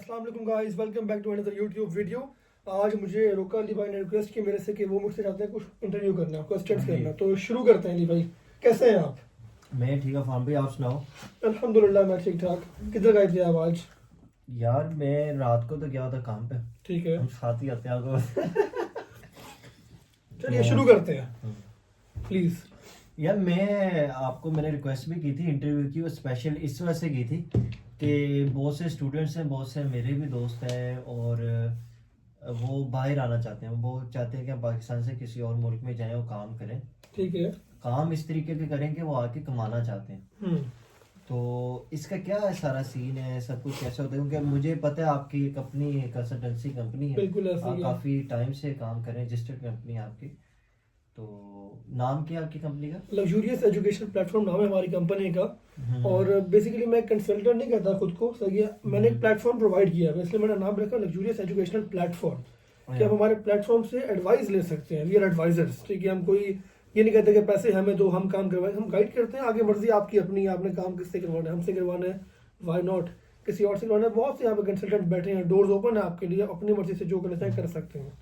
अस्सलाम वालेकुम guys, welcome back to another YouTube video. आज मुझे रोका अली भाई ने रिक्वेस्ट की मेरे से कि वो मुझसे चाहते हैं कुछ इंटरव्यू करना, क्वेश्चंस करना। तो शुरू करते हैं। अली भाई कैसे हैं आप? मैं ठीक है फार्म भाई, आप सुनाओ। अल्हम्दुलिल्लाह मैं ठीक ठाक। किधर गए थे आप आज? यार मैं रात को तो गया था काम पे। ठीक है, हम साथ ही आते हैं आपको। चलिए शुरू करते हैं प्लीज। यार मैं आपको मैंने रिक्वेस्ट भी की थी इंटरव्यू की, वो स्पेशल इस वजह से की थी कि बहुत से स्टूडेंट्स हैं, बहुत से मेरे भी दोस्त हैं और वो बाहर आना चाहते हैं। वो चाहते हैं कि हम पाकिस्तान से किसी और मुल्क में जाएं और काम करें। ठीक है। काम इस तरीके के करें कि वो आके कमाना चाहते हैं। तो इसका क्या है, सारा सीन है, सब कुछ कैसे होता है? क्योंकि मुझे पता है आपकी एक अपनी कंसल्टेंसी कंपनी है, बिल्कुल ऐसे आप ही है। काफ़ी टाइम से काम कर रहे हैं, रजिस्टर्ड कंपनी है आपकी। तो नाम क्या है आपकी कंपनी का? लग्जूरियस एजुकेशन प्लेटफॉर्म नाम है हमारी कंपनी का। हम्म। और बेसिकली मैं कंसल्टेंट नहीं कहता खुद को, सही है। मैंने एक प्लेटफॉर्म प्रोवाइड किया है, इसलिए मैंने नाम रखा लग्जूरियस एजुकेशनल प्लेटफॉर्म, कि आप हमारे प्लेटफॉर्म से एडवाइस ले सकते हैं। वी आर एडवाइजर्स, ठीक है। हम कोई ये नहीं कहते कि पैसे हमें दो हम काम करवाएं, हम गाइड करते हैं। आगे मर्जी आपकी अपनी, आपने काम किससे करवाना है, हमसे करवाना है, वाई नॉट किसी और से करवाना है। बहुत से यहाँ पे कंसल्टेंट बैठे हैं, डोर्स ओपन है आपके लिए, अपनी मर्जी से जो करना चाहें कर सकते हैं।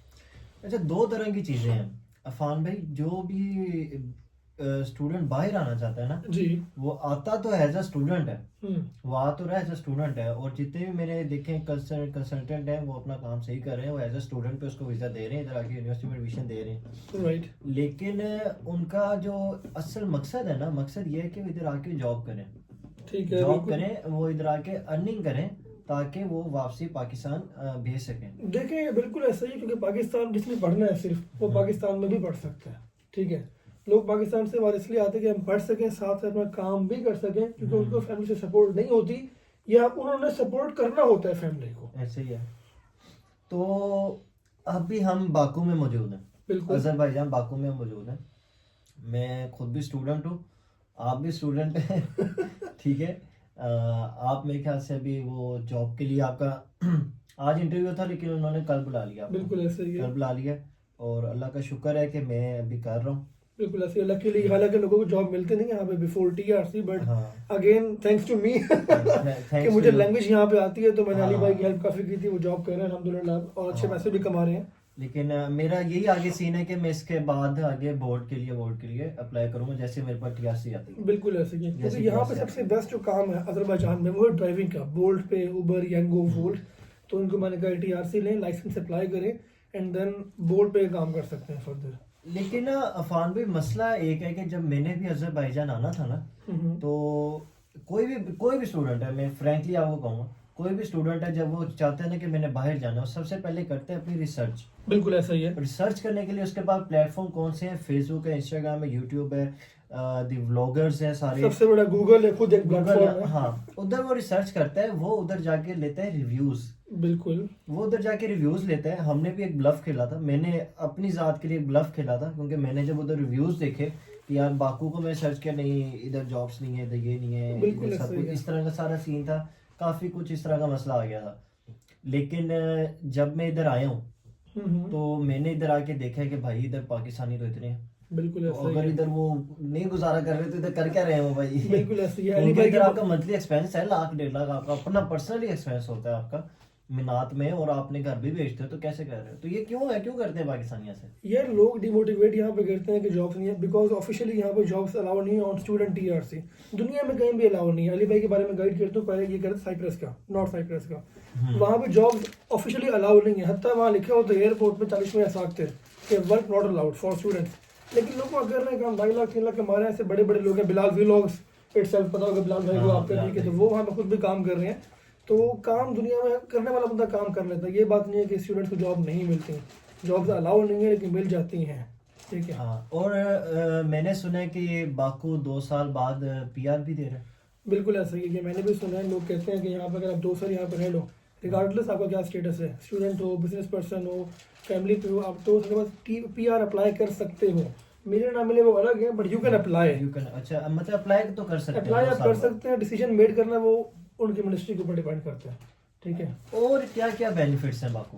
अच्छा, दो तरह की चीज़ें हैं अफान भाई। जो भी स्टूडेंट बाहर आना चाहता है ना जी। वो आता तो एज अ स्टूडेंट है, हम्म। वो आ तो रहा एज अ स्टूडेंट है। और जितने भी मैंने देखे कंसल्टेंट हैं वो अपना काम सही कर रहे हैं, वो एज अ स्टूडेंट पे उसको वीज़ा दे रहे हैं, इधर आके यूनिवर्सिटी में एडमिशन दे रहे हैं। राइट। लेकिन उनका जो असल मकसद है ना, मकसद ये है कि वो इधर आके जॉब करें, ठीक है। जॉब बिल्कुल। करें, वो इधर आके अर्निंग करें ताकि वो वापसी पाकिस्तान भेज सकें। देखें बिल्कुल ऐसा ही है, क्योंकि पाकिस्तान जिसने पढ़ना है सिर्फ वो पाकिस्तान में भी पढ़ सकता है, ठीक है। लोग पाकिस्तान से बाहर इसलिए आते हैं कि हम पढ़ सकें, साथ साथ अपना काम भी कर सकें, क्योंकि उनको फैमिली से सपोर्ट नहीं होती, या उन्होंने सपोर्ट करना होता है फैमिली को। ऐसे ही है। तो अभी हम बाकू में मौजूद हैं, बिल्कुल। अजरबैजान बाकू में हम मौजूद हैं। मैं खुद भी स्टूडेंट हूँ, आप भी स्टूडेंट हैं। ठीक है। आप मेरे ख्याल से अभी वो जॉब के लिए आपका आज इंटरव्यू था, लेकिन उन्होंने कल बुला लिया आपको। बिल्कुल ऐसे ही है। कल बुला लिया और अल्लाह का शुक्र है कि मैं अभी कर रहा हूँ। बिल्कुल ऐसे ही। लकीली हालांकि लोगों को जॉब मिलते नहीं यहाँ पे बिफोर टीआरसी, बट हाँ, अगेन थैंक्स टू मी कि मुझे लैंग्वेज यहाँ पे आती है, तो मैंने अली भाई की हेल्प काफी की थी। वो जॉब कर रहे हैं अल्हम्दुलिल्लाह, और अच्छे पैसे भी कमा रहे हैं। लेकिन मेरा यही आगे सीन है कि मैं इसके बाद आगे बोर्ड के लिए अप्लाई करूंगा, जैसे मेरे पास टीआरसी आती है। बिल्कुल ऐसे ही है, जैसे क्योंकि यहाँ पे जैसे सबसे बेस्ट जो काम है अजरबैजान में वो है ड्राइविंग का। बोल्ट पे, उबर, यंगो, वोल्ट। तो उनको मैंने कहा टीआरसी लें, लाइसेंस अप्लाई करें, एंड देन बोल्ट पे काम कर सकते हैं फर्दर। लेकिन ना अफान भाई, मसला एक है कि जब मैंने भी अजरबैजान आना था ना, तो कोई भी स्टूडेंट है, मैं फ्रैंकली आपको कहूँगा, कोई भी स्टूडेंट है जब वो चाहते हैं ना कि मैंने बाहर जाना है, सबसे पहले करते हैं अपनी रिसर्च। बिल्कुल ऐसा ही है। रिसर्च करने के लिए उसके पास प्लेटफॉर्म कौन से हैं? फेसबुक है, इंस्टाग्राम है, यूट्यूब है, दी व्लॉगर्स हैं सारे, सबसे बड़ा गूगल है, खुद एक गूगल प्लेटफॉर्म है। हाँ, उधर वो रिसर्च करता है, वो उधर जाके लेता है रिव्यूज। बिल्कुल। वो उधर जाके रिव्यूज लेते हैं। हमने भी एक ब्लफ खेला था, मैंने अपनी ज़ात के लिए एक ब्लफ खेला था, क्योंकि मैंने जब उधर रिव्यूज देखे कि यार बाकू को मैं सर्च किया, नहीं इधर जॉब्स नहीं है, इधर ये नहीं है, बिल्कुल इधर सब ऐसा ही कुछ है। इस तरह का सारा सीन था, काफ़ी कुछ इस तरह का मसला आ गया था। लेकिन जब मैं इधर आया हूँ तो मैंने इधर आके देखा है कि भाई इधर पाकिस्तानी तो इतने हैं, बिल्कुल तो ऐसा ही अगर है। इधर वो नहीं गुजारा कर रहे तो इधर कर क्या रहे हो भाई? बिल्कुल ऐसे ही है। अली उनके भाई इधर की आपका मंथली एक्सपेंस है 1 लाख 1.5 लाख, आपका अपना पर्सनली एक्सपेंस होता है आपका मिनात में, और आपने घर भी बेचते हो, तो कैसे कर रहे हो? तो ये क्यों है, क्यों करते हैं पाकिस्तानी ऐसे? यार लोग डिमोटिवेट यहाँ पे करते हैं कि जॉब्स नहीं है, बिकॉज ऑफिशियली यहाँ पे जॉब्स अलाउ नहीं है ऑन स्टूडेंट टीआरसी। दुनिया में कहीं भी अलाउ नहीं है। अली भाई के बारे में गाइड करते हो, पहले ये करते साइप्रस का, नॉर्थ साइप्रस का, वहाँ पे जॉब्स ऑफिशियली अलाउ नहीं है। हत्ता वहाँ लिखा होता है एयरपोर्ट पे 40 में साखते कि work not allowed for students. लेकिन लोग अगर ना काम 2.5 लाख 3 लाख कमा रहे हैं, ऐसे बड़े बड़े लोग हैं, बिलाल व्लॉग्स इटसेल्फ, पता होगा बिलाल भाई को हाँ, आपका, ठीक है। तो बिलाल वो वहाँ पे खुद भी काम कर रहे हैं। तो काम दुनिया में करने वाला बंदा काम कर लेता है। ये बात नहीं है कि स्टूडेंट्स को जॉब नहीं मिलती, जॉब्स अलाउ नहीं है लेकिन मिल जाती हैं, ठीक है। हाँ, और मैंने सुना है कि बाकू 2 साल बाद पीआर भी दे रहा है। बिल्कुल ऐसा ही है। ये मैंने भी सुना है, लोग कहते हैं कि यहाँ पर अगर आप 2 साल यहाँ पर रह लो, रिगार्डलेस आपका क्या स्टेटस है, स्टूडेंट हो, बिजनेस पर्सन हो, फैमिली पे हो, आप 2 साल के बाद पीआर अप्लाई कर सकते हो। मिले ना मिले वो अलग है, but you can apply. You can, अच्छा मतलब अप्लाई तो कर सकते हैं अप्लाई 2 आप साल कर बाद। सकते हैं, डिसीजन मेड करना वो उनकी मिनिस्ट्री के ऊपर डिपेंड करता है, ठीक है। और क्या क्या बेनिफिट्स हैं बाकू?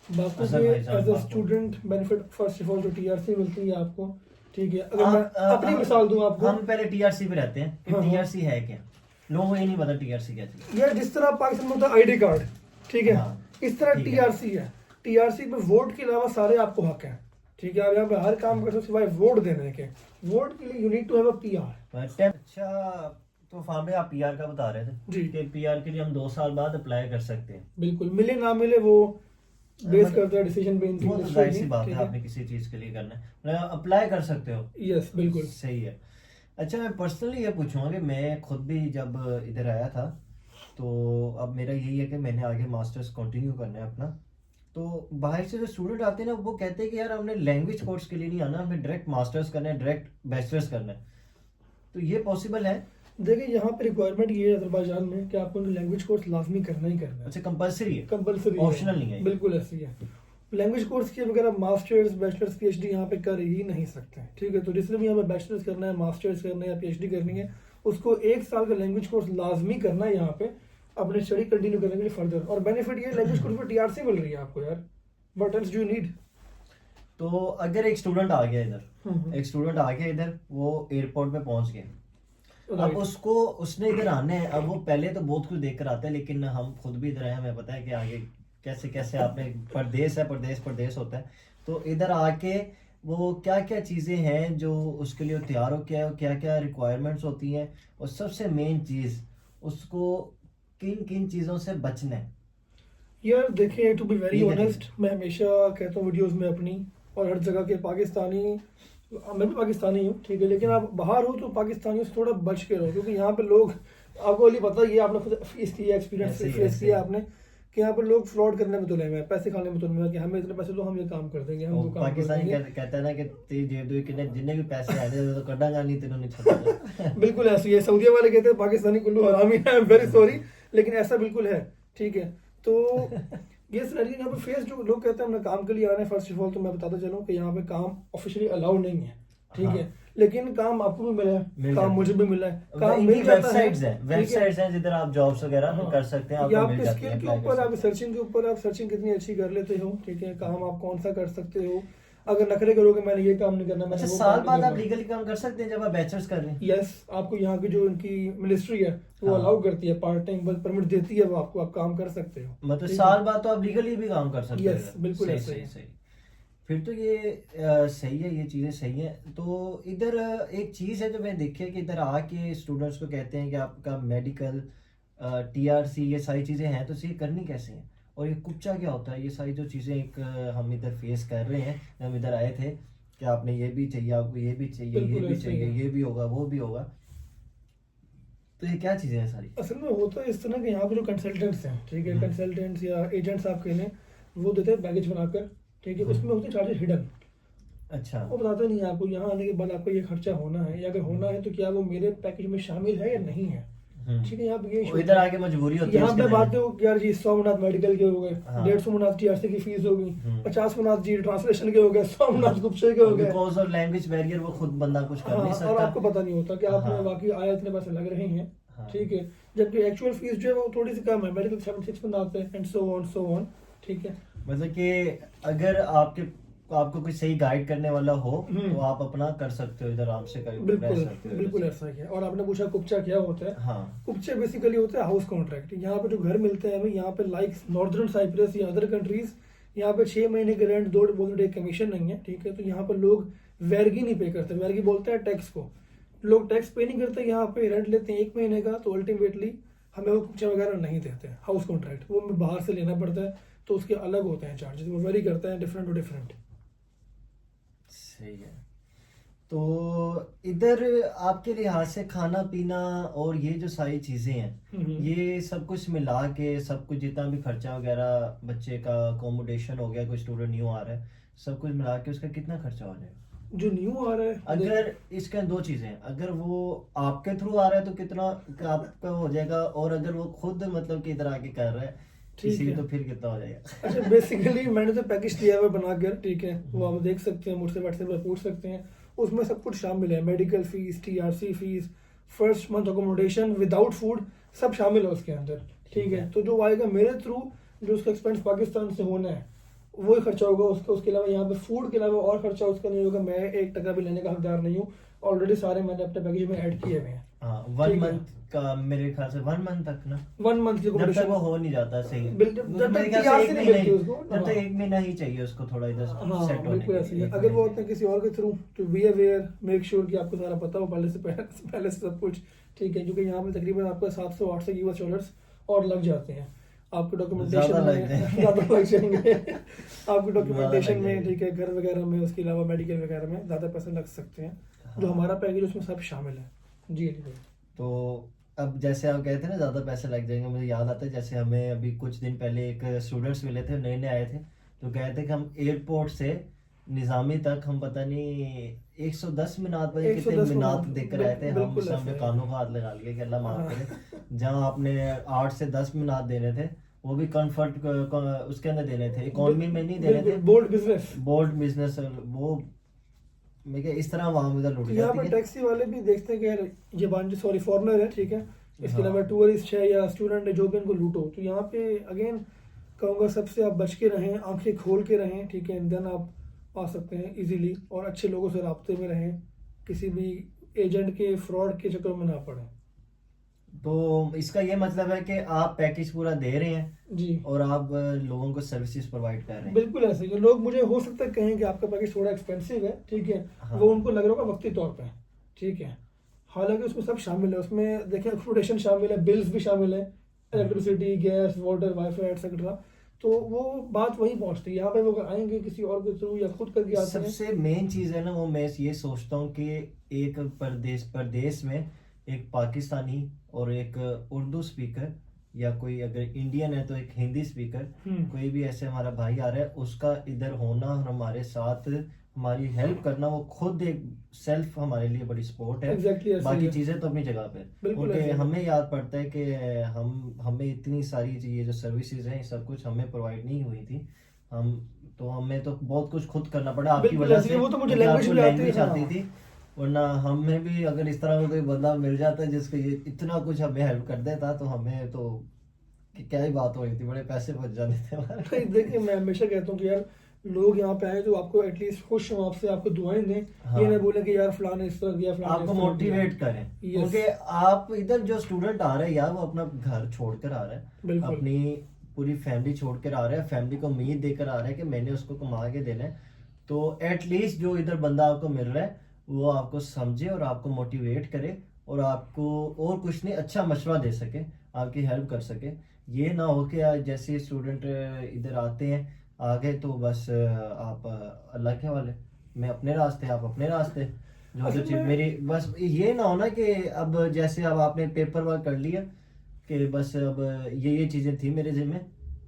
बाकी Azerbaijan as a Baku. Student benefit, first of all जो टीआरसी मिलती है आपको, ठीक है। अगर आप, मैं अपनी मिसाल दूं आपको, हम पहले टीआरसी पे रहते हैं, हाँ, हाँ। टीआरसी है क्या? लोगों को ये नहीं पता टीआरसी क्या चीज़। यार जिस तरह पाकिस्तान में होता है आईडी कार्ड, ठीक है। हाँ, इस तरह ठीक है। टीआरसी है, टीआरसी पे वोट के अलावा सारे आपको हक हैं, ठीक है। आप यहाँ पे हर काम कर सकते हो सिवाय वोट देने के। वोट के लिए you need to have a PR. अच्छा, तो फाहम आप पीआर का बता रहे थे जी कि पीआर के लिए हम 2 साल बाद अप्लाई कर सकते हैं। बिल्कुल, मिले ना मिले वो बेस मतलब करता है डिसीजन पे इनकी वो तो industry जाहिर सी की, बात ठीक है, आपने किसी चीज के लिए करना है, मतलब अप्लाई कर सकते हो। यस बिल्कुल। सही है। अच्छा, मैं पर्सनली ये पूछूंगा कि मैं खुद भी जब इधर आया था, तो अब मेरा यही है कि मैंने आगे मास्टर्स कंटिन्यू करना है अपना। तो बाहर से जो स्टूडेंट आते हैं ना, वो कहते हैं कि यार हमने लैंग्वेज कोर्स के लिए नहीं आना, हमें डायरेक्ट मास्टर्स करना है, डायरेक्ट बैचलर्स करना है। तो ये पॉसिबल है? देखिए यहाँ पे रिक्वायरमेंट ये है अजरबैजान में कि आपको लैंग्वेज कोर्स लाजमी करना ही करना है, अच्छा, कंपलसरी है, कंपलसरी ऑप्शनल नहीं है ये? बिल्कुल ऐसी है। लैंग्वेज कोर्स के बगैर आप मास्टर्स बैचलर्स पीएचडी यहाँ पे कर ही नहीं सकते, ठीक है। तो जिसने भी यहाँ पे बैचलर्स करना है, मास्टर्स करना है या पीएचडी करनी है, उसको 1 साल का लैंग्वेज कोर्स लाजमी करना है यहाँ पे अपने स्टडी कंटिन्यू करने के लिए फर्दर। और बेनिफिट ये लैंग्वेज कोर्स पर टीआरसी मिल रही है आपको यार, what else do you need. तो अगर एक स्टूडेंट आ गया इधर, एक स्टूडेंट आ गया इधर, वो एयरपोर्ट पे पहुंच गया, अब उसको उसने इधर आना है। अब वो पहले तो बहुत कुछ देख कर आता है, लेकिन हम खुद भी इधर आए, हमें पता है कि आगे कैसे कैसे आपने, परदेश है, परदेश परदेश होता है। तो इधर आके वो क्या क्या चीज़ें हैं जो उसके लिए तैयार हो, क्या क्या रिक्वायरमेंट्स होती हैं, और सबसे मेन चीज़ उसको किन किन चीज़ों से बचना है। यार देखिए, टू बी वेरी ठीक है, ऑनेस्ट, मैं हमेशा कहता हूँ वीडियोस में अपनी और हर जगह के पाकिस्तानी, मैं भी पाकिस्तानी हूँ, ठीक है, लेकिन आप बाहर हो तो पाकिस्तानियों से थोड़ा बच के रहो, क्योंकि यहाँ पे लोग, आपको वाली पता ही है, आपने खुद फेस किया, एक्सपीरियंस ऐसे ही, फेस ऐसे किया ही। आपने, कि यहाँ पे लोग फ्रॉड करने में तुले हुए हैं, पैसे खाने में तुले हुए हैं कि हमें इतने पैसे दो, हम ये काम कर देंगे, हम वो वो काम कर पाकिस्तानी देंगे। कहता है ना कि तेरी जेब दो कि जिन्ने भी पैसे आए थे तो कटांगा नहीं, तेनों नहीं छोड़ा। बिल्कुल ऐसी है, सऊदी वाले कहते हैं पाकिस्तानी कुल्लू हरामी है, वेरी सॉरी, लेकिन ऐसा बिल्कुल है, ठीक है। तो ये सिनेरियो यहाँ पे फेस, जो लोग कहते हैं हमने काम के लिए आना है, फर्स्ट ऑफ ऑल तो मैं बताता चलूँ कि यहाँ पे काम ऑफिशियली अलाउड नहीं है, ठीक है, लेकिन काम आपको भी मिला है, काम मुझे भी मिला है, काम मिल जाता है। वेबसाइट्स हैं, वेबसाइट्स हैं जिधर आप जॉब्स वगैरह कर सकते हैं, या आपको मिल आपके जाती स्किल है, के apply कर ऊपर, आप सकते हैं। सर्चिंग के ऊपर, आप सर्चिंग कितनी अच्छी कर लेते हो, ठीक है, काम आप कौन सा कर सकते हो। अगर नखरे करोगे मैंने ये काम नहीं करना, मैंने अच्छा, वो साल काम बाद नहीं आप करना। लीगली काम कर सकते हैं जब आप बैचलर्स कर रहे हैं? यस, आपको यहाँ की जो इनकी मिनिस्ट्री है वो हाँ। अलाउ करती है, पार्ट टाइम वर्क परमिट देती है, वो आपको, आप काम कर सकते हो, मतलब ठीक साल है? बाद तो आप लीगली भी काम कर सकते Yes, हैं। बिल्कुल सही ऐसा ही सही है। सही। फिर तो ये सही है, ये चीज़ें सही हैं। तो इधर एक चीज़ है जो मैंने देखी है कि इधर आके स्टूडेंट्स को कहते हैं कि आपका मेडिकल, टीआरसी, ये सारी चीज़ें हैं, तो ये करनी कैसे हैं, और ये कुप्चा क्या होता है, ये सारी जो चीज़ें एक हम इधर फेस कर रहे हैं, जब हम इधर आए थे कि आपने ये भी चाहिए, आपको ये भी चाहिए, ये बिल्कुल भी ऐसा ही चाहिए, है। ये भी होगा, वो भी होगा। तो ये क्या चीज़ें हैं सारी? असल में होता है इस तरह के, यहाँ पे जो कंसल्टेंट्स हैं, ठीक है, कंसल्टेंट्स या एजेंट्स आप कह लें, वो देते हैं पैकेज बनाकर, ठीक है, उसमें होते हैं चार्जेस हिडन, अच्छा। वो बताते नहीं है आपको, यहाँ आने के बाद आपको ये खर्चा होना है, या अगर होना है तो क्या वो मेरे पैकेज में शामिल है या नहीं है, ठीक है। यहाँ पे ये वो issue इधर होता है। आके मजबूरी होती है यहाँ उसके पे देने बात हो कि यार जी 100 मुनाद मेडिकल के हो गए, हाँ। 150 मुनाद टीआरसी की फीस होगी, 50 मुनाद जी ट्रांसलेशन के हो गए, 100 मुनाद गुप्शे के हो गए। बिकॉज ऑफ लैंग्वेज बैरियर वो खुद बंदा कुछ कर नहीं हाँ, सकता। और आपको पता नहीं होता कि आपने हाँ। वाकई आया इतने पैसे लग रहे हैं, हाँ। ठीक है, जबकि एक्चुअल फीस जो है वो थोड़ी सी कम है, मेडिकल 76 मुनाद है, एंड सो ऑन, ठीक है। मतलब कि अगर आपको कोई सही गाइड करने वाला हो तो आप अपना कर सकते हो, इधर आराम से कर रह बिल्कुल सकते हो बिल्कुल इधर ऐसा ही है। और आपने पूछा कुप्चा क्या होता है, से। हाँ। कुप्चे बेसिकली होता है हाउस कॉन्ट्रैक्ट। यहाँ पे जो घर मिलते हैं हमें, यहाँ पे लाइक नॉर्दर्न साइप्रस या अदर कंट्रीज, यहाँ पे 6 महीने के रेंट, 2 डे कमीशन नहीं है, ठीक है। तो यहाँ पर लोग वेरगी नहीं पे करते, वेरगी बोलते हैं टैक्स को, लोग टैक्स पे नहीं करते, यहाँ पे रेंट लेते हैं 1 महीने का, तो अल्टीमेटली हमें वो कुप्चा वगैरह नहीं देते। हाउस कॉन्ट्रैक्ट वो हमें बाहर से लेना पड़ता है, तो उसके अलग होते हैं चार्जेस, वो वेरी करते हैं, डिफरेंट टू डिफरेंट। सही है। तो इधर आपके लिहाज से खाना पीना और ये जो सारी चीजें हैं, ये सब कुछ मिला के, सब कुछ जितना भी खर्चा वगैरह, बच्चे का अकोमोडेशन हो गया, कोई स्टूडेंट न्यू आ रहा है, सब कुछ मिला के उसका कितना खर्चा हो जाएगा? जो न्यू आ रहा है, अगर इसके 2 चीजें हैं, अगर वो आपके थ्रू आ रहा है तो कितना आपका हो जाएगा, और अगर वो खुद मतलब कि इधर आके कर रहा है ठीक किसी, है। तो फिर कितना हो जाएगा? अच्छा, बेसिकली मैंने तो पैकेज दिया हुआ बनाकर, ठीक है, वो आप देख सकते हैं, मुझसे व्हाट्सएप पर पूछ सकते हैं, उसमें सब कुछ शामिल है, medical fees, TRC fees, first month accommodation without food, सब शामिल है उसके अंदर, ठीक है। तो जो आएगा मेरे थ्रू, जो उसका एक्सपेंस पाकिस्तान से होना है वही खर्चा होगा उसका, उसके अलावा यहाँ पे फूड के अलावा और खर्चा उसका नहीं होगा, मैं 1 टका भी लेने का हकदार नहीं हूँ। ऑलरेडी सारे मैंने अपने पैकेज में ऐड किए हुए हैं। हाँ 1 ठीक है। मंथ का मेरे ख्याल से 1 मंथ तक ना, 1 मंथ की जब तक accommodation- वो हो नहीं जाता सही, जब तक मेरे ख्याल तैयार से से 1 नहीं महीना मिलती ही, उसको, जब तक हाँ। 1 महीना ही चाहिए उसको थोड़ा इधर हाँ सेट होने बिल्कुल के ऐसे ही लिए। है। 1 अगर वो महीना होते हैं किसी और के थ्रू तो बी अवेयर, मेक श्योर कि आपको सारा पता हो पहले से सब कुछ, ठीक है, क्योंकि यहाँ पे तकरीबन आपको 700-800 यूएस डॉलर्स और लग जाते हैं आपके डॉक्यूमेंटेशन ज़्यादा लग में, जाएंगे। ज़्यादा लग जाएंगे आपके डॉक्यूमेंटेशन लग में, जाएंगे। ठीक है, घर वगैरह में, उसके अलावा मेडिकल वगैरह में ज़्यादा पैसे लग सकते हैं। जो हाँ। हमारा पैकेज उसमें सब शामिल है। जी जी तो अब जैसे आप कहते हैं ना ज़्यादा पैसे लग जाएंगे, मुझे याद आता है जैसे हमें अभी कुछ दिन पहले एक स्टूडेंट्स मिले थे, नए नए आए थे, तो कह रहे थे कि हम एयरपोर्ट से निज़ामी तक हम पता नहीं 110 मिनात पर कितने 110 मिनात मिनात, देकर आए थे। हम बिल्कुल सबने ऐसा है। कानों का हाथ लगा लिया कि अल्लाह माफ हाँ। करे। जहाँ आपने 8 से 10 मिनात देने थे, वो भी कंफर्ट उसके अंदर देने थे, इकोनॉमी में नहीं देने थे, बोल्ड बिजनेस। Bold business. वो मैं क्या इस तरह वहाँ उधर लुट यहाँ जाती पर है। टैक्सी वाले भी देखते हैं कि यार ये बांझे सॉरी फॉरेनर है, ठीक है, इसके हाँ। अलावा टूरिस्ट है या स्टूडेंट है, जो भी इनको लूटो। तो यहाँ पे अगेन कहूँगा सबसे आप बच के रहें, आंखें खोल के रहें, ठीक है, देन आप आ सकते हैं इजीली, और अच्छे लोगों से राब्ते में रहें, किसी भी एजेंट के फ्रॉड के चक्कर में ना पड़े। तो इसका ये मतलब है कि आप पैकेज पूरा दे रहे हैं जी और आप लोगों को सर्विसेज प्रोवाइड कर रहे हैं। बिल्कुल ऐसे ही। लोग मुझे हो सकता है कहें कि आपका पैकेज थोड़ा एक्सपेंसिव है, ठीक है, हाँ। वो उनको लग रहा होगा वक्ती तौर पे, ठीक है, हालांकि उसमें सब शामिल है। उसमें देखिए एक्सप्लोटेशन शामिल है, बिल्स भी शामिल है, electricity, gas, water, wifi etcetera. तो वो बात वहीं पहुंचती है। यहाँ पे वो अगर आएंगे किसी और के थ्रू या खुद करके आते हैं, सबसे मेन चीज है ना, वो मैं ये सोचता हूँ कि एक प्रदेश में एक पाकिस्तानी और एक उर्दू स्पीकर, या कोई अगर इंडियन है तो एक हिंदी स्पीकर, कोई भी ऐसे हमारा भाई आ रहा है, उसका इधर होना और हमारे साथ हमारी हेल्प करना, वो खुद एक सेल्फ हमारे लिए बड़ी सपोर्ट है। एग्जैक्टली ऐसे ही बाकी है। चीजें तो अपनी जगह पे, बिल्कुल क्योंकि ऐसे ही है। हमें याद पड़ता है कि हमें इतनी सारी ये जो सर्विसेज हैं, ये सब कुछ हमें प्रोवाइड नहीं हुई थी। हमें तो बहुत कुछ खुद करना पड़ा आपकी बिल्कुल वजह ऐसे ही से, है। वो तो मुझे क्योंकि लैंग्वेज आपको भी आती है, लैंग्वेज आती हाँ। थी, वरना हमें भी अगर इस तरह का कोई बंदा मिल जाता है जिसको ये इतना कुछ हमें हेल्प कर देता, तो हमें तो कि क्या ही बात हो रही थी, बड़े पैसे बच जाते थे हमारे। नहीं, देखिए मैं हमेशा कहता हूँ कि यार लोग यहाँ पे आए तो आपको एटलीस्ट खुश हों, आपसे आपको दुआएं दें। हाँ। ये ना बोले कि यार फलाने इस तरह दिया, फलाने आपको इस तरह दिया। मोटिवेट करें, Yes. क्योंकि आप इधर जो स्टूडेंट आ रहे हैं यार, वो अपना घर छोड़कर आ रहा है, बिल्कुल। अपनी पूरी फैमिली छोड़कर आ रहा है, फैमिली को उम्मीद देकर आ रहा है कि मैंने उसको कमा के देना है। तो एटलीस्ट जो इधर बंदा आपको मिल रहा है वो आपको समझे और आपको मोटिवेट करे, और आपको और कुछ नहीं, अच्छा मशवरा दे सके, आपकी हेल्प कर सके। ये ना हो कि जैसे स्टूडेंट इधर आते हैं, आ गए तो बस आप अल्लाह के वाले, मैं अपने रास्ते, आप अपने रास्ते, जो असल चीज में- मेरी, बस ये ना होना कि अब जैसे अब आपने पेपर वर्क कर लिया कि बस अब ये चीजें थी मेरे जिम्मे,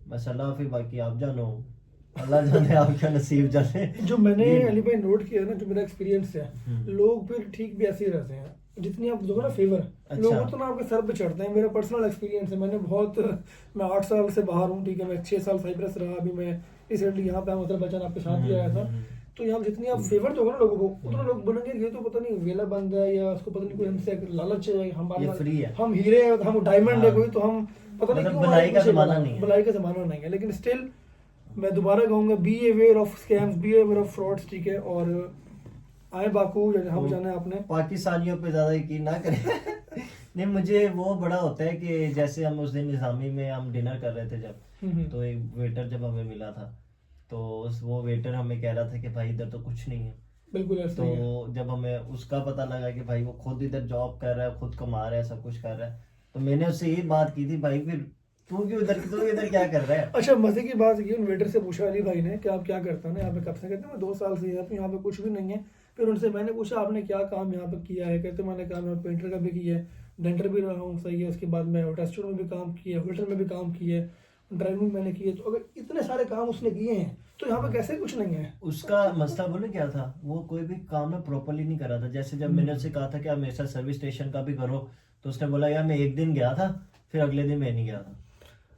बस अल्लाह हाफिज, बाकी आप जानो, अल्लाह जाने आपका नसीब जाने। जो मैंने ये- अली भाई नोट किया ना, जो मेरा एक्सपीरियंस है, लोग फिर ठीक भी ऐसे ही रहते हैं। जितनी आप दोगे ना फेवर, अच्छा। लोग उतना आपके सर पे चढ़ते हैं। मेरा पर्सनल एक्सपीरियंस है, मैंने बहुत मैं 8 साल से बाहर हूँ, ठीक है, मैं 6 साल साइप्रस रहा, अभी मैं रिसेंटली यहाँ पे अजरबैजान आपके साथ ही आया था। तो यहाँ जितनी आप फेवर दोगे ना लोगों को, उतना लोग बोलेंगे ये तो पता नहीं वेला बंद है, या उसको पता नहीं कोई हमसे लालच है, ये फ्री है, हम हीरे हैं, हम डायमंड है हाँ। कोई, तो हम पता नहीं मतलब क्यों भलाई का पीछे जमाना पड़ा। नहीं है। भलाई का जमाना नहीं है, लेकिन स्टिल मैं दोबारा कहूँगा be aware of scams, be aware of frauds, ठीक है, और आए बाकू या जहाँ भी जाना है आपने। पाकिस्तानियों पे ज्यादा यकीन ना करें। नहीं, मुझे वो बड़ा होता है कि जैसे हम उस दिन निजामी में हम डिनर कर रहे थे जब, तो एक वेटर जब हमें मिला था, तो वो वेटर हमें कह रहा था कि भाई इधर तो कुछ नहीं है। बिल्कुल ऐसा ही है। तो जब हमें उसका पता लगा कि भाई वो खुद इधर जॉब कर रहा है, खुद कमा रहा है, सब कुछ कर रहा है, तो मैंने उससे यही बात की थी, भाई फिर तू इधर क्या कर रहा है। अच्छा, मजे की बात ये, उन वेटर से पूछा अली भाई ने कि आप क्या करते हैं ना यहाँ पे, कब से? कहते हैं मैं 2 साल से यहाँ पे, यहाँ पे कुछ भी नहीं है। फिर उनसे मैंने पूछा आपने क्या काम यहाँ पे किया है? कहते मैंने काम मैं पेंटर का भी किया है, डेंटर भी रहा हूँ, सही है, उसके बाद मैं रेस्टोरेंट में भी काम किया, होटल में भी काम किया है, ड्राइविंग मैंने की है। तो अगर इतने सारे काम उसने किए हैं तो यहाँ पे कैसे कुछ नहीं है? उसका मसला बोले क्या था, वो कोई भी काम में प्रॉपरली नहीं कर रहा था। जैसे जब मैंने उससे कहा था कि आप मेरे साथ सर्विस स्टेशन का भी करो, तो उसने बोला यार मैं एक दिन गया था, फिर अगले दिन मैं नहीं गया था।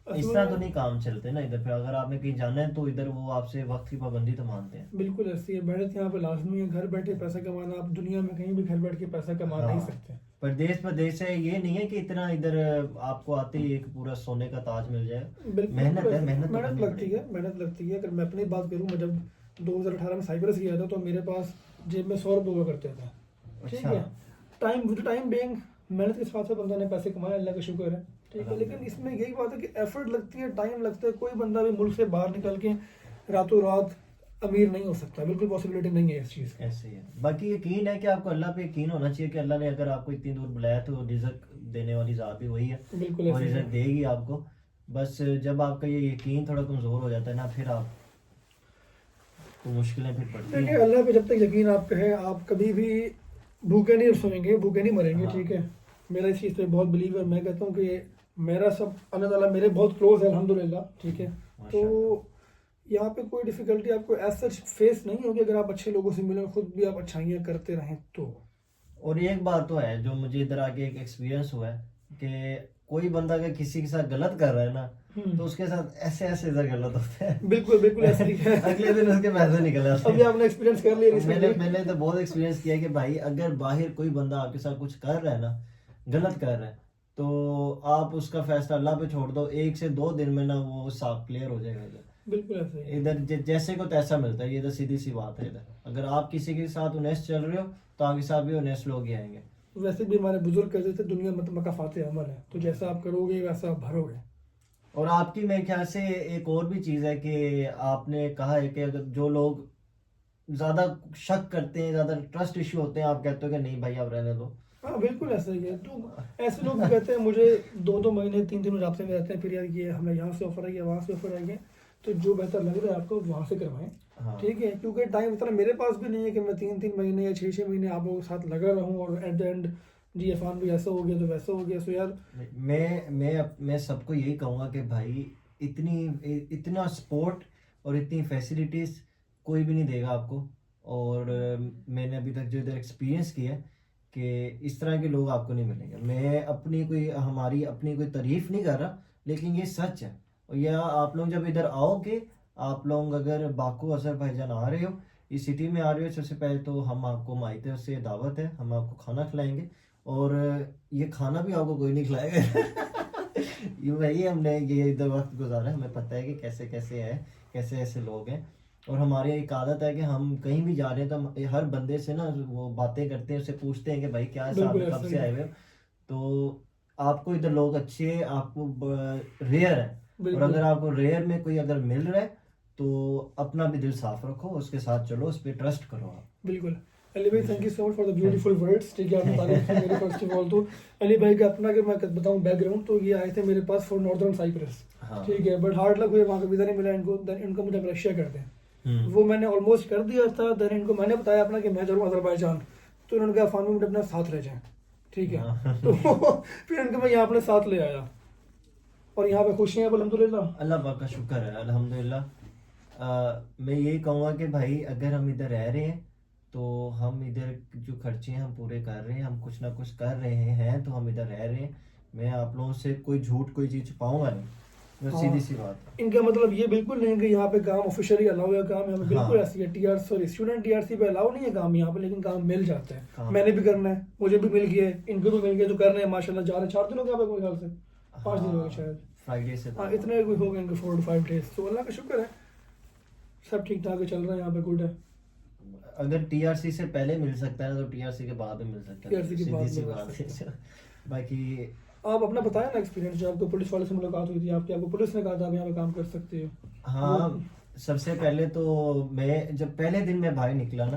इस तरह तो नहीं काम चलते ना इधर। फिर अगर आपने कहीं जाना है तो इधर वो आपसे वक्त की पाबंदी तो मानते हैं। बिल्कुल ऐसी है, मेहनत यहाँ पे लाजमी है। घर बैठे पैसा कमाना, आप दुनिया में कहीं भी घर बैठ के पैसा कमा नहीं हाँ। सकते। प्रदेश है, ये नहीं है कि इतना इधर आपको आते ही एक पूरा सोने का ताज मिल जाए। बिल्कुल मेहनत है, मेहनत तो मेहनत करनी लगती है, मेहनत लगती है। अगर मैं अपनी बात करूँ, मैं जब 2018 में साइप्रस गया था तो मेरे पास जेब में 100 रुपये हुआ करते थे, ठीक अच्छा। है, टाइम बेइंग मेहनत के साथ बंदा ने पैसे कमाए, अल्लाह का शुक्र है, ठीक है। लेकिन इसमें यही बात है कि एफर्ट लगती है, टाइम लगता है। कोई बंदा भी मुल्क से बाहर निकल के रातों रात अमीर नहीं हो सकता, बिल्कुल पॉसिबिलिटी नहीं है इस चीज़ की। ऐसे ही है। बाकी यकीन है कि आपको अल्लाह पे यकीन होना चाहिए कि अल्लाह ने अगर आपको इतनी दूर बुलाया तो रिजक देने वाली ज़ात भी वही है, बिल्कुल और ऐसे ही रिजक है। देगी आपको। बस जब आपका ये यकीन थोड़ा कमज़ोर हो जाता है ना, फिर आप तो मुश्किलें फिर पड़ती देखिए, हैं। अल्लाह पे जब तक यकीन आप पे है, आप कभी भी भूखे नहीं सोएंगे, भूखे नहीं मरेंगे, हाँ। ठीक है। मेरा इस चीज़ पे बहुत बिलीव है। मैं कहता हूँ कि मेरा सब अल्लाह ताला मेरे बहुत क्लोज है, अल्हम्दुलिल्लाह, ठीक है। तो माशाल्लाह। यहाँ पे कोई डिफ़िकल्टी आपको एज सच फेस नहीं होगी अगर आप अच्छे लोगों से मिलें, खुद भी आप अच्छाइयाँ करते रहें तो। और एक बात तो है जो मुझे इधर आके एक एक्सपीरियंस हुआ है कि कोई बंदा अगर किसी के साथ गलत कर रहा है ना, तो उसके साथ ऐसे ऐसे इधर गलत होते हैं। बिल्कुल बिल्कुल ऐसा ही है। अगले दिन उसके पैसे निकल आते अभी हैं। आपने एक्सपीरियंस कर लिया मैंने रिसेंटली। मैंने तो बहुत एक्सपीरियंस किया है कि भाई अगर बाहर कोई बंदा आपके साथ कुछ कर रहा है ना, गलत कर रहा है, तो आप उसका फैसला अल्लाह पे छोड़ दो, 1 से 2 दिन में ना वो साफ क्लियर हो जाएगा इधर। बिल्कुल ऐसा ही है। इधर जैसे को तैसा मिलता है, ये तो सीधी सी बात है। इधर अगर आप किसी के साथ ऑनेस्ट चल रहे हो तो आपके साथ भी ऑनेस्ट लोग ही आएंगे। वैसे भी हमारे बुजुर्ग कहते थे दुनिया मतलब मकाफात अमल है, तो जैसा आप करोगे वैसा आप भरोगे। और आपकी मेरे ख्याल से एक और भी चीज़ है कि आपने कहा है कि अगर जो लोग ज़्यादा शक करते हैं, ज़्यादा ट्रस्ट इशू होते हैं, आप कहते हो कि नहीं भाई आप रहने दो। हाँ बिल्कुल ऐसा ही है। तो ऐसे लोग भी कहते हैं मुझे 2-2 महीने 3-3 महीने रास्ते में रहते हैं, फिर यार ये हमें यहाँ से ऑफर आई है, वहाँ से ऑफर आई है, तो जो बेहतर लग रहा है आपको वहाँ से करवाएं, हाँ। ठीक है। क्योंकि टाइम इतना मेरे पास भी नहीं है कि मैं 3-3 महीने या 6-6 महीने आप लोगों के साथ लगा रहूँ और एट द एंड जी इरफान भी ऐसा हो गया तो वैसा हो गया। सो यार मैं सबको यही कहूँगा कि भाई इतना सपोर्ट और इतनी फैसिलिटीज़ कोई भी नहीं देगा आपको। और मैंने अभी तक जो इधर एक्सपीरियंस किया है कि इस तरह के लोग आपको नहीं मिलेंगे। मैं हमारी अपनी कोई तारीफ नहीं कर रहा, लेकिन ये सच है। और या आप लोग जब इधर आओगे, आप लोग अगर बाकू अज़रबैजान आ रहे हो, इस सिटी में आ रहे हो, सबसे पहले तो हम आपको माई तरफ से दावत है, हम आपको खाना खिलाएंगे। और ये खाना भी आपको कोई नहीं खिलाएगा। ये वही हमने ये इधर वक्त गुजारा है, हमें पता है कि कैसे कैसे है, कैसे ऐसे लोग हैं। और हमारी एक आदत है कि हम कहीं भी जा रहे हैं तो हम हर बंदे से ना वो बातें करते हैं, उससे पूछते हैं कि भाई क्या हिसाब बिल्कुल है, कब ऐसा से ही आए है। हुए हो। तो आपको इधर लोग अच्छे, आपको रेयर है। और बिल्कुल अगर आपको रेयर में कोई अगर मिल रहा है तो अपना भी दिल साफ रखो, उसके साथ चलो, उस पर ट्रस्ट करो आप। बिल्कुल। अली भाई thank you so much for the beautiful words, ठीक है। आपने तारीफ की मेरी फर्स्ट ऑफ ऑल तो। अली भाई का अपना अगर मैं बताऊं बैकग्राउंड, तो ये आए थे मेरे पास फॉर नॉर्दर्न साइप्रस, हाँ। ठीक है। बट हार्ड लक हुए, वहाँ का वीज़ा नहीं मिला इनको, देन इनको मुझे रशिया कर दें। वो मैंने ऑलमोस्ट कर दिया था। देन इनको मैंने बताया अपना कि मैं जा रहा हूँ अजरबैजान, तो इन्होंने कहा फान मिनट अपना साथ रह जाएं, ठीक है। हाँ। तो फिर इनको मैं यहाँ अपने साथ ले आया और यहाँ पे खुश हैं अब अल्हम्दुलिल्लाह। अल्लाह पाक का शुक्र है, अल्हम्दुलिल्लाह। मैं यही कहूँगा कि भाई अगर हम इधर रह रहे हैं तो हम इधर जो खर्चे हैं हम पूरे कर रहे हैं, हम कुछ ना कुछ कर रहे हैं, तो हम इधर रह रहे हैं। मैं आप लोगों से कोई झूठ कोई चीज़ छुपाऊंगा नहीं, बस हाँ। सीधी सी बात है। इनका मतलब ये बिल्कुल नहीं है कि यहाँ पे काम ऑफिशियली अलाउ है, काम यहाँ पे बिल्कुल हाँ। ऐसी है। टीआर सॉरी स्टूडेंट टीआरसी पे अलाउ नहीं है काम यहाँ पे, लेकिन काम मिल जाता है। काम। मैंने भी करना है, मुझे भी मिल गया है, इनको भी मिल गया, तो कर रहे हैं माशाल्लाह। जा रहे हैं 4 दिन हो गए यहाँ पे, कोई ख्याल से 5 दिन हो गए शायद। फ्राइडे से हाँ इतने कोई हो गए इनके 4 to 5 डेज। तो अल्लाह का शुक्र है, सब ठीक ठाक चल रहा है यहाँ पे, गुड है। अगर टीआरसी से पहले मिल सकता है ना, तो टीआरसी के बाद में मिल सकता है, TRC के बाद सीधी सी में मिल बात सकता है। बाकी आप अपना बताया ना एक्सपीरियंस, जो आपको पुलिस वाले से मुलाकात हुई थी आपकी, आपको पुलिस ने कहा था आप यहाँ पे काम कर सकते हो। हाँ, सबसे पहले तो मैं जब पहले दिन मैं बाहर निकला ना,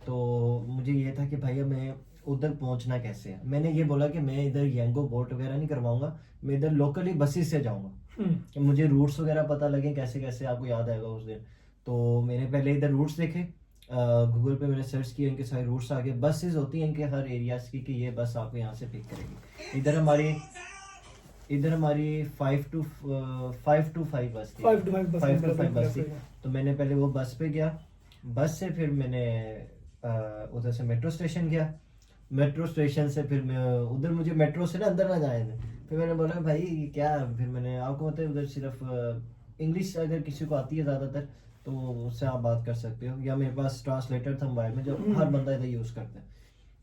तो मुझे ये था कि भैया मैं उधर पहुंचना कैसे है। मैंने ये बोला कि मैं इधर यंगो बोट वगैरह नहीं करवाऊंगा, मैं इधर लोकली बसेस से जाऊंगा कि मुझे रूट्स वगैरह पता लगे कैसे कैसे, आपको याद आएगा उस दिन। तो मैंने पहले इधर रूट्स देखे, गूगल पे मैंने सर्च किया, इनके सारे रूट्स आ गए। बसेस होती हैं इनके हर एरियाज की कि ये बस आपको यहाँ से पिक करेगी। इधर हमारी 5 to 5 बस थी, 5 to 5 बस 5 to 5 बस थी। ऐसे ही। तो मैंने पहले वो बस पे गया, बस से फिर मैंने उधर से मेट्रो स्टेशन गया, मेट्रो स्टेशन से फिर मैं उधर, मुझे मेट्रो से ना अंदर ना जाए थे। फिर मैंने बोला भाई क्या, फिर मैंने आपको पता है उधर सिर्फ इंग्लिश अगर किसी को आती है ज़्यादातर तो उससे आप बात कर सकते हो, या मेरे पास ट्रांसलेटर था मोबाइल में जो हर बंदा इधर यूज़ करता है।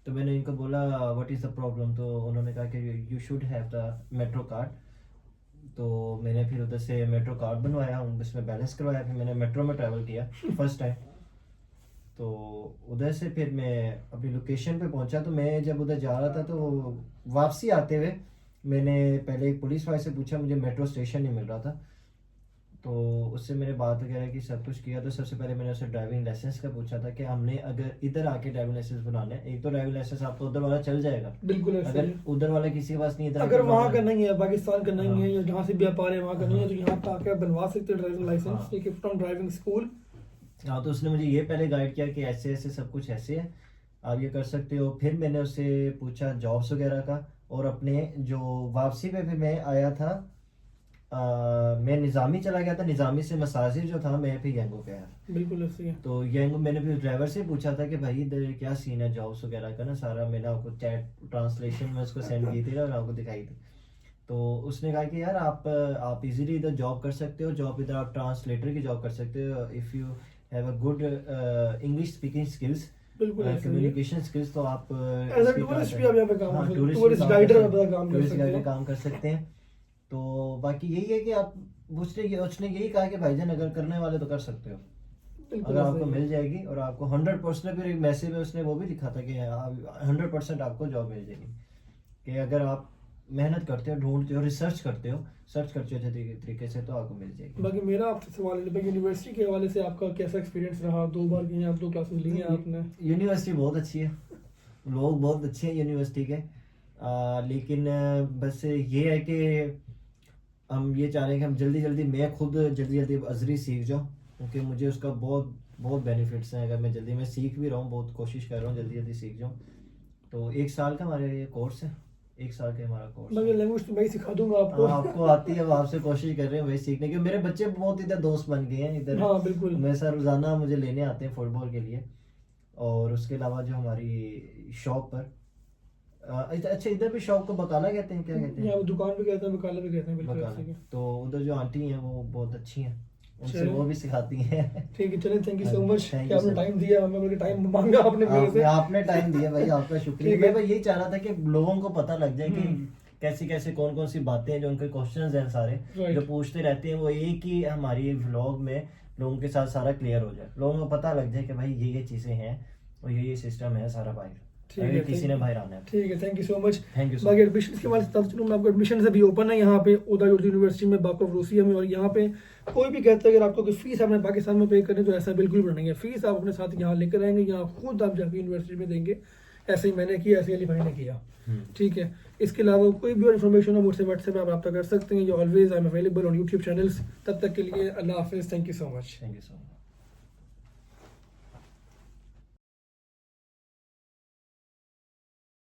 तो मैंने इनको बोला व्हाट इज़ द प्रॉब्लम, तो उन्होंने कहा कि you should have the metro card. तो मैंने फिर उधर से मेट्रो कार्ड बनवाया, उसमें बैलेंस करवाया, फिर मैंने मेट्रो में ट्रैवल किया फर्स्ट टाइम। तो उधर से फिर मैं अपनी लोकेशन पे पहुंचा। तो मैं जब उधर जा रहा था तो वापसी आते हुए मैंने पहले एक पुलिस वाले से पूछा, मुझे मेट्रो स्टेशन नहीं मिल रहा था। तो उससे मैंने बात वगैरह की, सब कुछ किया। तो सबसे पहले मैंने उससे ड्राइविंग लाइसेंस का पूछा था कि हमने अगर इधर आके ड्राइविंग लाइसेंस बनाना है, एक तो ड्राइविंग लाइसेंस आपको उधर वाला चल जाएगा, बिल्कुल ऐसा अगर ही है। उधर वाला किसी के पास नहीं इधर अगर आके वहाँ का बनवाना नहीं है, पाकिस्तान का नहीं हाँ। है, या जहाँ से भी आप आ रहे हैं वहाँ का नहीं है, तो यहाँ पे आके आप बनवा सकते हैं ड्राइविंग लाइसेंस, हाँ। ठीक है, फ्रॉम ड्राइविंग स्कूल। हाँ। तो उसने मुझे ये पहले गाइड किया कि ऐसे ऐसे सब कुछ ऐसे है, आप ये कर सकते हो। फिर मैंने उससे पूछा जॉब्स वगैरह का। और अपने जो वापसी पे फिर मैं आया था, मैं निज़ामी चला गया था, निज़ामी से मसाजिर जो था मैं फिर यंगो पे आया। बिल्कुल ऐसे ही है। तो यंगो मैंने फिर ड्राइवर से पूछा था कि भाई इधर क्या सीन है जॉब्स वगैरह का ना, सारा मैंने आपको चैट ट्रांसलेशन में उसको सेंड की थी ना और आपको दिखाई थी। तो उसने कहा कि यार आप इजीली इधर जॉब कर सकते हो, जॉब इधर आप ट्रांसलेटर की जॉब कर सकते हो if you have a good English speaking skills, बिल्कुल ऐसे ही है। Communication skills. तो आप एज अ टूरिस्ट भी आप यहाँ पे काम कर सकते हैं, टूरिस्ट टूरिस्ट गाइडर आप काम कर टूरिस्ट सकते गाइड हैं। काम कर सकते हैं। तो बाकी यही है कि आप उसने यही कहा कि भाईजान अगर करने वाले तो कर सकते हो, बिल्कुल अगर ऐसे आपको ही है। मिल जाएगी। और आपको 100% फिर एक मैसेज में उसने वो भी लिखा था कि 100% आपको जॉब मिल जाएगी, कि अगर आप मेहनत करते हो, ढूंढते हो, रिसर्च करते हो, सर्च करते हो अच्छे तरीके से, तो आपको मिल जाएगी। बाकी मेरा आपसे सवाल है भाई, यूनिवर्सिटी के हवाले से आपका कैसा एक्सपीरियंस रहा? 2 बार की हैं आप, 2 क्लासेस ली हैं आपने। यूनिवर्सिटी बहुत अच्छी है, लोग बहुत अच्छे हैं यूनिवर्सिटी के। लेकिन बस ये है कि हम ये चाह रहे हैं कि हम जल्दी जल्दी, मैं खुद जल्दी जल्दी अज़री सीख जाऊँ, क्योंकि मुझे उसका बहुत बहुत बेनिफिट्स हैं। अगर मैं सीख भी रहा हूँ, बहुत कोशिश कर रहा हूँ जल्दी जल्दी सीख जाऊँ। तो 1 साल का हमारे ये कोर्स है, 1 साल का हमारा कोर्स बाकी है। लैंग्वेज तो मैं ही सिखा दूंगा आपको। आपको आती है, अब आपसे कोशिश कर रहे हैं वही सीखने की। मेरे बच्चे बहुत इधर दोस्त बन गए हैं इधर, हाँ बिल्कुल। मैं सर रोज़ाना मुझे लेने आते हैं फुटबॉल के लिए। और उसके अलावा जो हमारी शॉप पर अच्छा इधर भी शॉप को बकाला कहते हैं, क्या कहते हैं? यहाँ पे दुकान भी कहते हैं, बकाला भी कहते हैं, बिल्कुल बकाला। ऐसे ही है। तो उधर जो आंटी हैं वो बहुत अच्छी हैं, उनसे चलो। वो भी सिखाती हैं। ठीक है, चलें, थैंक यू सो हाँ, मच thank कि you आपने sir। टाइम दिया हमें, बल्कि टाइम मांगा आपने मेरे से। आपने टाइम दिया भाई, आपका शुक्रिया। ठीक है। मैं बस यही चाह रहा था कि लोगों को पता लग जाए कि हम्म। कैसी कैसे कौन कौन सी बातें हैं, जो उनके क्वेश्चंस हैं सारे Right। जो पूछते रहते हैं, वो एक ही हमारी व्लॉग में लोगों के साथ सारा क्लियर हो जाए, लोगों को पता लग जाए कि भाई ये चीज़ें हैं और ये सिस्टम है सारा बाहर, ठीक अगर है, किसी ने बाहर आना है। ठीक है, thank you so much. Thank you so बाकी एडमिशन के बारे में बताता चलूँ मैं आपको, एडमिशन अभी ओपन है यहाँ पे उदय यूनिवर्सिटी में, बाक ऑफ रूसिया में। और यहाँ पे कोई भी कहता है अगर आपको कोई फीस आपने पाकिस्तान में पे करनी, तो ऐसा बिल्कुल भी नहीं है। फीस आप अपने साथ यहाँ लेकर आएंगे, यहाँ खुद आप जाके यूनिवर्सिटी में देंगे। ऐसे ही मैंने किया, ऐसे अली भाई ने किया, ठीक है। इसके अलावा कोई भी और इन्फॉर्मेशन हो मुझसे व्हाट्सएप में आप रब्ता कर सकते हैं। You always I am available on YouTube channels. तब तक के लिए अल्लाह हाफिज़, thank you so much. Thank you so much.